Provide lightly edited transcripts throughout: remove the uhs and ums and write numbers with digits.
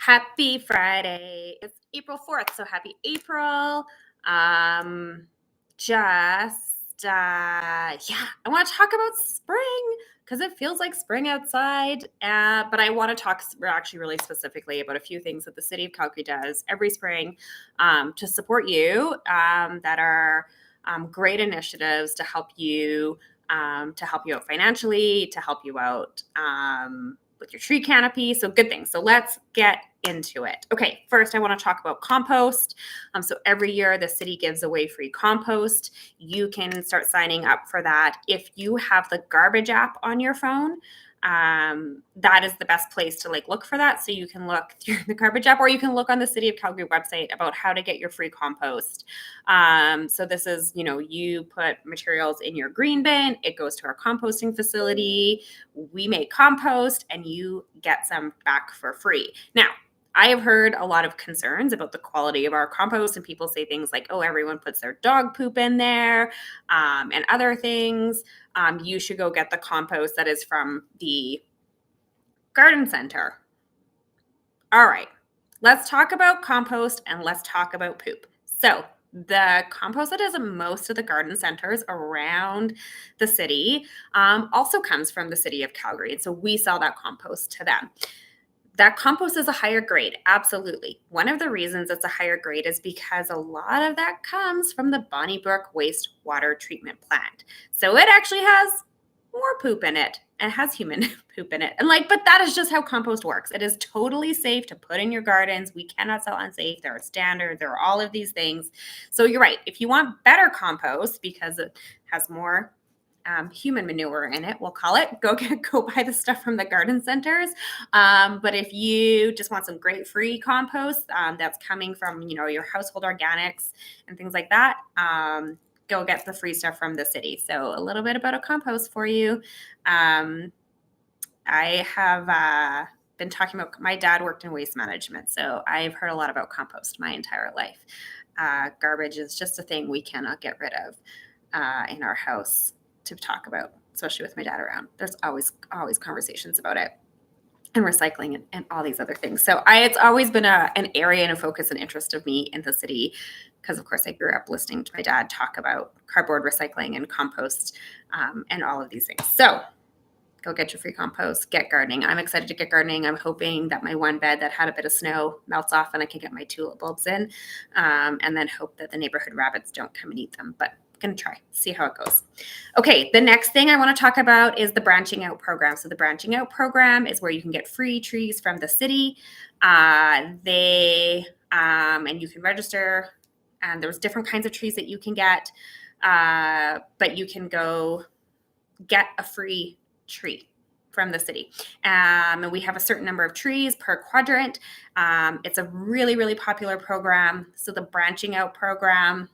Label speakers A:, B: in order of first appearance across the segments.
A: Happy Friday. It's April 4th, so happy April. Um, I want to talk about spring because it feels like spring outside. But I want to talk actually really specifically about a few things that the City of Calgary does every spring to support you that are great initiatives to help you out financially, to help you out with your tree canopy. So good things. So let's get into it. Okay, first I want to talk about compost. So every year the city gives away free compost. You can start signing up for that. If you have the garbage app on your phone, that is the best place to look for that. So you can look through the garbage app, or you can look on the City of Calgary website about how to get your free compost. So this is, you put materials in your green bin, it goes to our composting facility, we make compost, and you get some back for free. Now, I have heard a lot of concerns about the quality of our compost, and people say things like, oh, everyone puts their dog poop in there, and other things. You should go get the compost that is from the garden center. All right, let's talk about compost and let's talk about poop. So the compost that is in most of the garden centers around the city also comes from the City of Calgary. And so we sell that compost to them. That compost is a higher grade, absolutely. One of the reasons it's a higher grade is because a lot of that comes from the Bonnybrook wastewater treatment plant. So it actually has more poop in it. It has human poop in it. But that is just how compost works. It is totally safe to put in your gardens. We cannot sell unsafe. There are standards. There are all of these things. So you're right. If you want better compost because it has more human manure in it, we'll call it, go buy the stuff from the garden centers. But if you just want some great free compost that's coming from, your household organics and things like that, go get the free stuff from the city. So a little bit about a compost for you. I have been talking about, my dad worked in waste management, so I've heard a lot about compost my entire life. Garbage is just a thing we cannot get rid of in our house to talk about, especially with my dad around. There's always conversations about it, and recycling and all these other things. So it's always been an area and a focus and interest of me in the city, because of course I grew up listening to my dad talk about cardboard recycling and compost and all of these things. So go get your free compost, get gardening. I'm excited to get gardening. I'm hoping that my one bed that had a bit of snow melts off and I can get my tulip bulbs in, and then hope that the neighborhood rabbits don't come and eat them. But going to try, see how it goes. Okay, the next thing I want to talk about is the branching out program. So the branching out program is where you can get free trees from the city. And you can register, and there's different kinds of trees that you can get, but you can go get a free tree from the city. And we have a certain number of trees per quadrant. It's a really, really popular program. So the branching out program,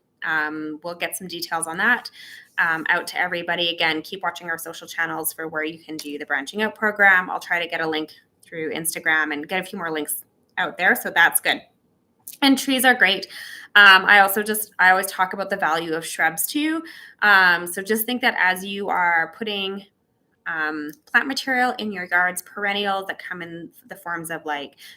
A: we'll get some details on that out to everybody. Again, keep watching our social channels for where you can do the branching out program. I'll try to get a link through Instagram and get a few more links out there. So that's good. And trees are great. I always talk about the value of shrubs too. So just think that as you are putting plant material in your yards, perennials that come in the forms of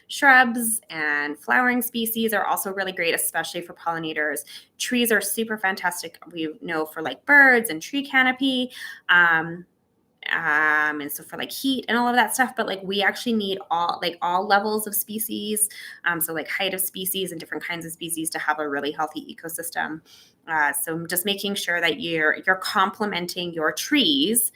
A: shrubs and flowering species are also really great, especially for pollinators. Trees are super fantastic, we know, for birds and tree canopy, and so for heat and all of that stuff. But we actually need all levels of species, so height of species and different kinds of species to have a really healthy ecosystem. So just making sure that you're complementing your trees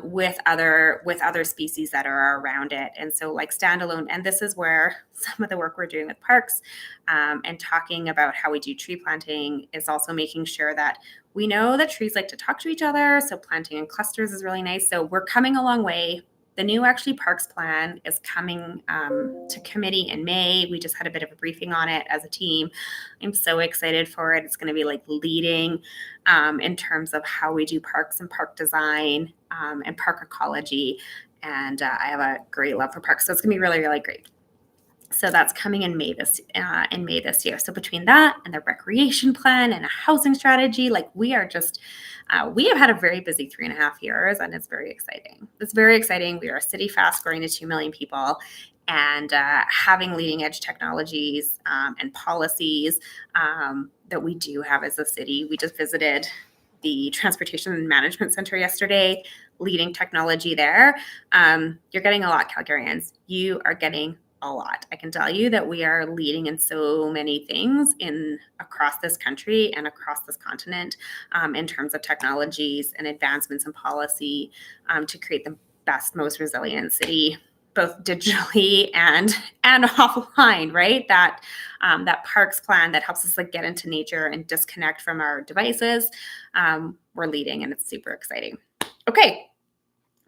A: with other species that are around it. And so standalone, and this is where some of the work we're doing with parks and talking about how we do tree planting is also making sure that we know that trees like to talk to each other. So planting in clusters is really nice. So we're coming a long way. The new parks plan is coming to committee in May. We just had a bit of a briefing on it as a team. I'm so excited for it. It's going to be leading in terms of how we do parks and park design and park ecology. And I have a great love for parks. So it's going to be really, really great. So that's coming in May this year. So between that and the recreation plan and a housing strategy, like we are just we have had a very busy 3.5 years, and it's very exciting. It's very exciting. We are a city fast growing to 2 million people, and having leading edge technologies and policies that we do have as a city. We just visited the Transportation Management Center yesterday, leading technology there. You're getting a lot, Calgarians. You are getting a lot. I can tell you that we are leading in so many things across this country and across this continent in terms of technologies and advancements in policy to create the best, most resilient city, both digitally and offline, right? That parks plan that helps us like get into nature and disconnect from our devices. We're leading, and it's super exciting. Okay,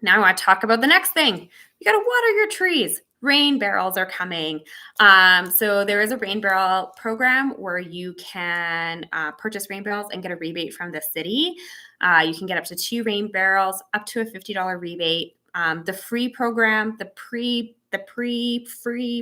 A: now I want to talk about the next thing. You got to water your trees. Rain barrels are coming. So there is a rain barrel program where you can purchase rain barrels and get a rebate from the city. You can get up to 2 rain barrels, up to a $50 rebate. The free program, the pre-free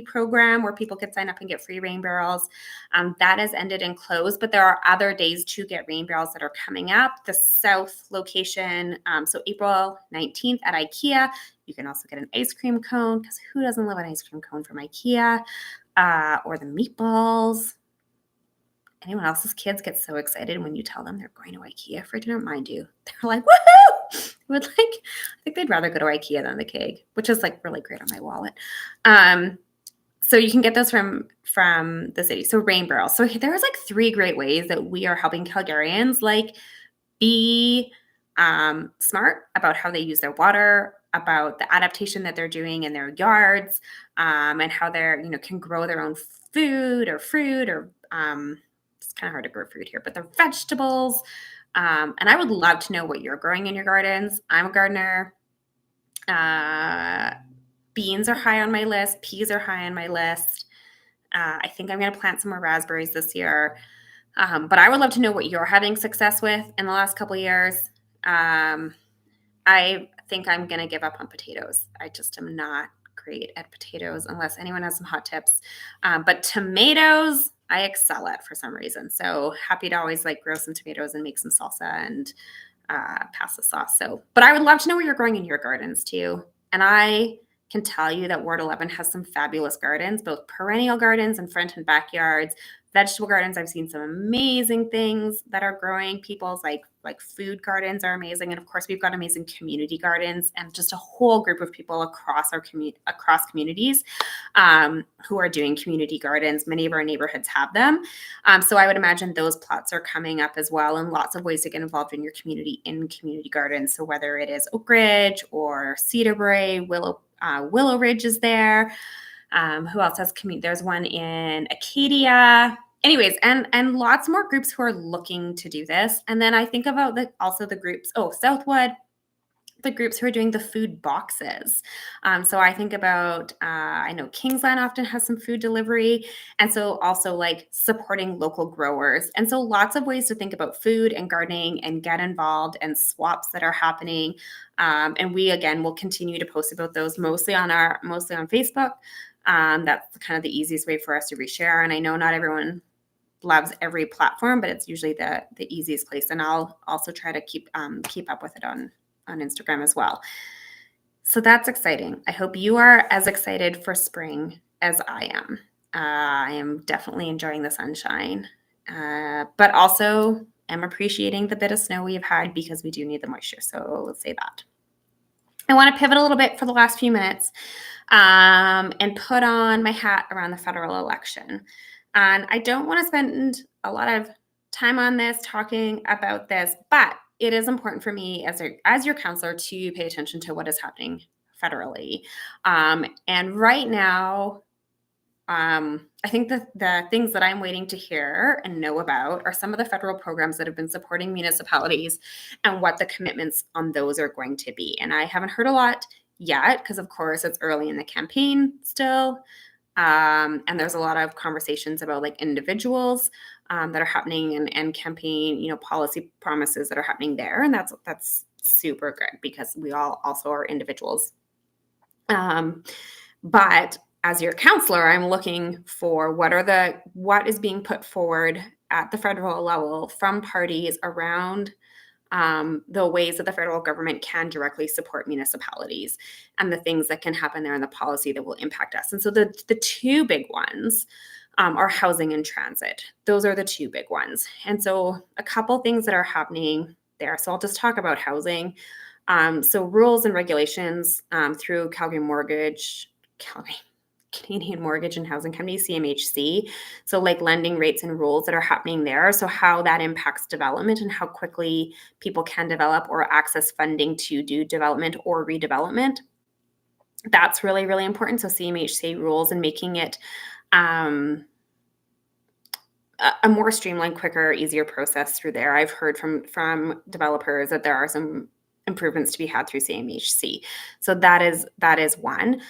A: program where people could sign up and get free rain barrels, that has ended and closed, but there are other days to get rain barrels that are coming up. The south location, so April 19th at IKEA. You can also get an ice cream cone, because who doesn't love an ice cream cone from IKEA? Or the meatballs. Anyone else's kids get so excited when you tell them they're going to IKEA for dinner? Mind you, they're like, woohoo! I think they'd rather go to IKEA than the keg, which is like really great on my wallet. So you can get those from the city. So rain barrels. So there's like 3 great ways that we are helping Calgarians like be smart about how they use their water, about the adaptation that they're doing in their yards, and how they're can grow their own food or fruit or it's kind of hard to grow fruit here, but they're vegetables. And I would love to know what you're growing in your gardens. I'm a gardener. Beans are high on my list. Peas are high on my list. I think I'm going to plant some more raspberries this year. But I would love to know what you're having success with in the last couple of years. I think I'm going to give up on potatoes. I just am not great at potatoes unless anyone has some hot tips. But tomatoes, I excel at for some reason. So happy to always like grow some tomatoes and make some salsa and pass the sauce. But I would love to know what you're growing in your gardens too. And I can tell you that Ward 11 has some fabulous gardens, both perennial gardens and front and backyards. Vegetable gardens, I've seen some amazing things that are growing. People's like food gardens are amazing, and of course we've got amazing community gardens and just a whole group of people across communities who are doing community gardens. Many of our neighborhoods have them, so I would imagine those plots are coming up as well, and lots of ways to get involved in your community in community gardens. So whether it is Oak Ridge or Cedarbrae, Willow Ridge is there. Who else has community? There's one in Acadia. Anyways, and lots more groups who are looking to do this. And then I think about the groups. Oh, Southwood, the groups who are doing the food boxes. So I think about, I know Kingsland often has some food delivery. And so also like supporting local growers. And so lots of ways to think about food and gardening and get involved, and swaps that are happening. And we, again, will continue to post about those mostly on Facebook. That's kind of the easiest way for us to reshare. And I know not everyone loves every platform, but it's usually the easiest place. And I'll also try to keep up with it on Instagram as well. So that's exciting. I hope you are as excited for spring as I am. I am definitely enjoying the sunshine, but also am appreciating the bit of snow we've had, because we do need the moisture. So let's say that. I want to pivot a little bit for the last few minutes and put on my hat around the federal election. And I don't want to spend a lot of time on this, talking about this, but it is important for me as your counselor to pay attention to what is happening federally. And right now, I think the things that I'm waiting to hear and know about are some of the federal programs that have been supporting municipalities and what the commitments on those are going to be. And I haven't heard a lot yet, because of course it's early in the campaign still. And there's a lot of conversations about like individuals that are happening, and campaign, policy promises that are happening there. And that's super good, because we all also are individuals. But as your counselor, I'm looking for what is being put forward at the federal level from parties around the ways that the federal government can directly support municipalities and the things that can happen there and the policy that will impact us. And so the two big ones are housing and transit. Those are the two big ones. And so a couple things that are happening there. So I'll just talk about housing. So rules and regulations through Canadian Mortgage and Housing Company, CMHC. So like lending rates and rules that are happening there. So how that impacts development and how quickly people can develop or access funding to do development or redevelopment. That's really, really important. So CMHC rules and making it a more streamlined, quicker, easier process through there. I've heard from developers that there are some improvements to be had through CMHC. So that is one.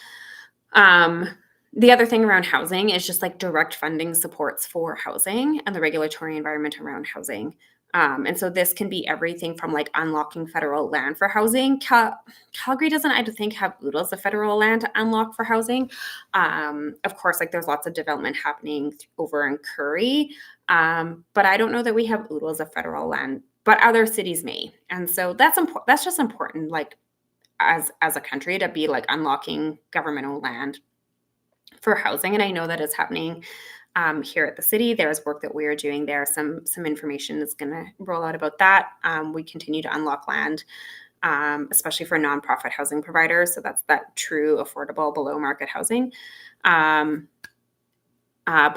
A: The other thing around housing is just like direct funding supports for housing and the regulatory environment around housing. And so this can be everything from like unlocking federal land for housing. Calgary doesn't, I think, have oodles of federal land to unlock for housing. Of course, like there's lots of development happening over in Curry, but I don't know that we have oodles of federal land, but other cities may. And so that's important. That's just important, like as a country, to be like unlocking government-owned land for housing. And I know that is happening here at the city. There's work that we are doing there. Some information is going to roll out about that. We continue to unlock land, especially for nonprofit housing providers. So that's that true, affordable, below market housing. But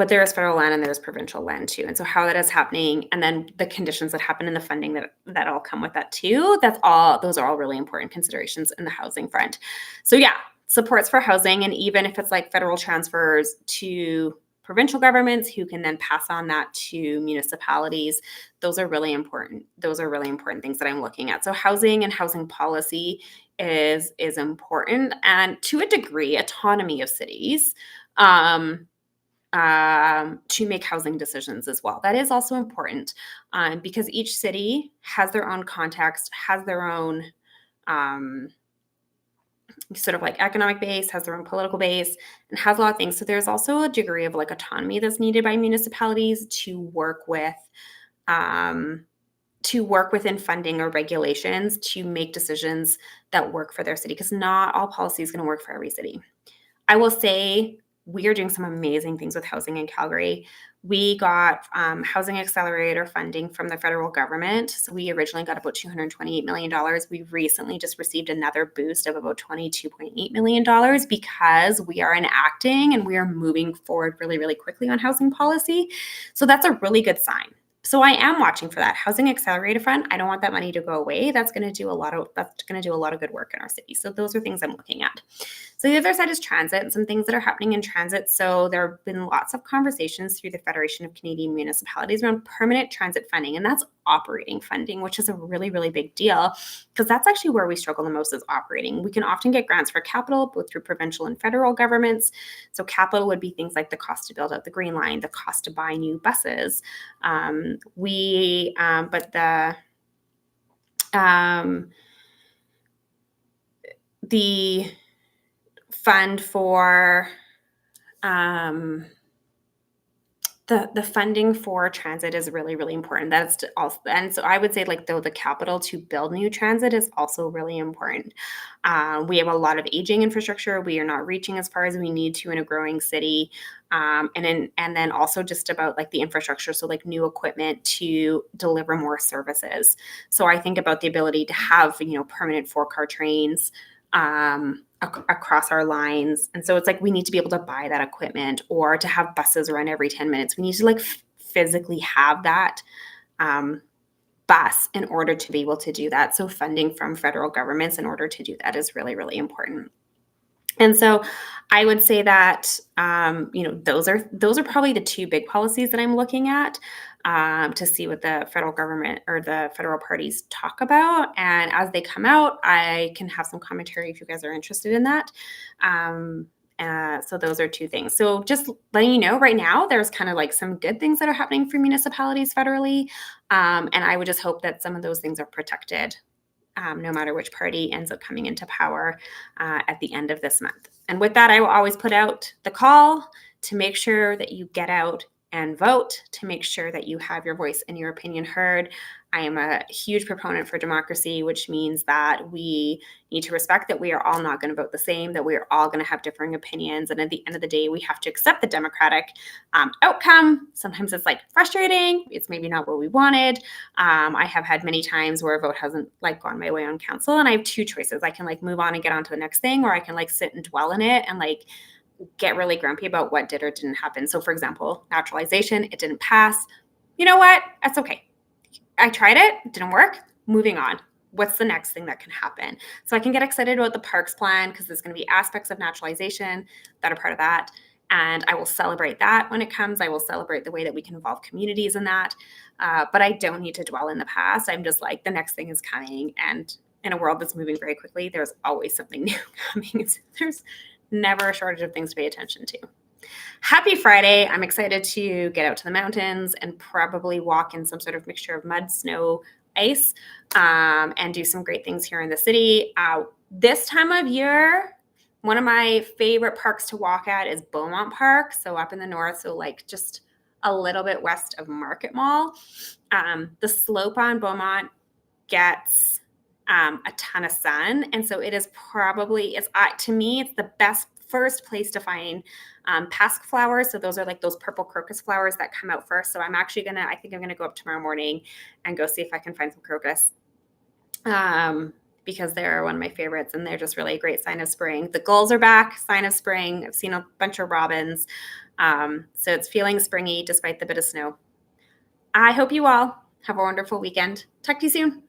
A: there is federal land and there's provincial land too. And so how that is happening, and then the conditions that happen in the funding that all come with that too, those are all really important considerations in the housing front. So yeah, supports for housing. And even if it's like federal transfers to provincial governments who can then pass on that to municipalities, those are really important. Those are really important things that I'm looking at. So housing and housing policy is important, and to a degree, autonomy of cities to make housing decisions as well. That is also important because each city has their own context, has their own sort of like economic base, has their own political base, and has a lot of things. So there's also a degree of like autonomy that's needed by municipalities to work within funding or regulations to make decisions that work for their city, because not all policy is going to work for every city. I will say we are doing some amazing things with housing in Calgary. We got housing accelerator funding from the federal government. So we originally got about $228 million. We've recently just received another boost of about $22.8 million because we are enacting and we are moving forward really, really quickly on housing policy. So that's a really good sign. So I am watching for that housing accelerator fund. I don't want that money to go away. That's going to do a lot of good work in our city. So those are things I'm looking at. So the other side is transit and some things that are happening in transit. So there have been lots of conversations through the Federation of Canadian Municipalities around permanent transit funding, and that's operating funding, which is a really, really big deal because that's actually where we struggle the most is operating. We can often get grants for capital, both through provincial and federal governments. So capital would be things like the cost to build out the Green Line, the cost to buy new buses. The fund for the funding for transit is really, really important. That's also, and so I would say like though the capital to build new transit is also really important. We have a lot of aging infrastructure. We are not reaching as far as we need to in a growing city. And then also just about like the infrastructure. So like new equipment to deliver more services. So I think about the ability to have, permanent 4-car trains across our lines. And so it's like we need to be able to buy that equipment or to have buses run every 10 minutes. We need to like physically have that bus in order to be able to do that. So funding from federal governments in order to do that is really, really important. And so I would say that, those are probably the two big policies that I'm looking at to see what the federal government or the federal parties talk about. And as they come out, I can have some commentary if you guys are interested in that. So those are two things. So just letting you know right now, there's kind of like some good things that are happening for municipalities federally. And I would just hope that some of those things are protected no matter which party ends up coming into power at the end of this month. And with that, I will always put out the call to make sure that you get out and vote, to make sure that you have your voice and your opinion heard. I am a huge proponent for democracy, which means that we need to respect that we are all not going to vote the same, that we are all going to have differing opinions. And at the end of the day, we have to accept the democratic outcome. Sometimes it's like frustrating. It's maybe not what we wanted. I have had many times where a vote hasn't like gone my way on council, and I have two choices. I can like move on and get on to the next thing, or I can like sit and dwell in it and like get really grumpy about what did or didn't happen. So for example, naturalization, it didn't pass. You know what? That's okay. I tried it, it didn't work. Moving on. What's the next thing that can happen? So I can get excited about the parks plan because there's going to be aspects of naturalization that are part of that. And I will celebrate that when it comes. I will celebrate the way that we can involve communities in that. But I don't need to dwell in the past. I'm just like, the next thing is coming. And in a world that's moving very quickly, there's always something new coming. There's never a shortage of things to pay attention to. Happy Friday. I'm excited to get out to the mountains and probably walk in some sort of mixture of mud, snow, ice, and do some great things here in the city. This time of year, one of my favorite parks to walk at is Beaumont Park. So up in the north, so like just a little bit west of Market Mall. The slope on Beaumont gets a ton of sun. And so it is probably, to me, it's the best first place to find pasque flowers. So those are like those purple crocus flowers that come out first. So I think I'm going to go up tomorrow morning and go see if I can find some crocus because they're one of my favorites and they're just really a great sign of spring. The gulls are back, sign of spring. I've seen a bunch of robins. So it's feeling springy despite the bit of snow. I hope you all have a wonderful weekend. Talk to you soon.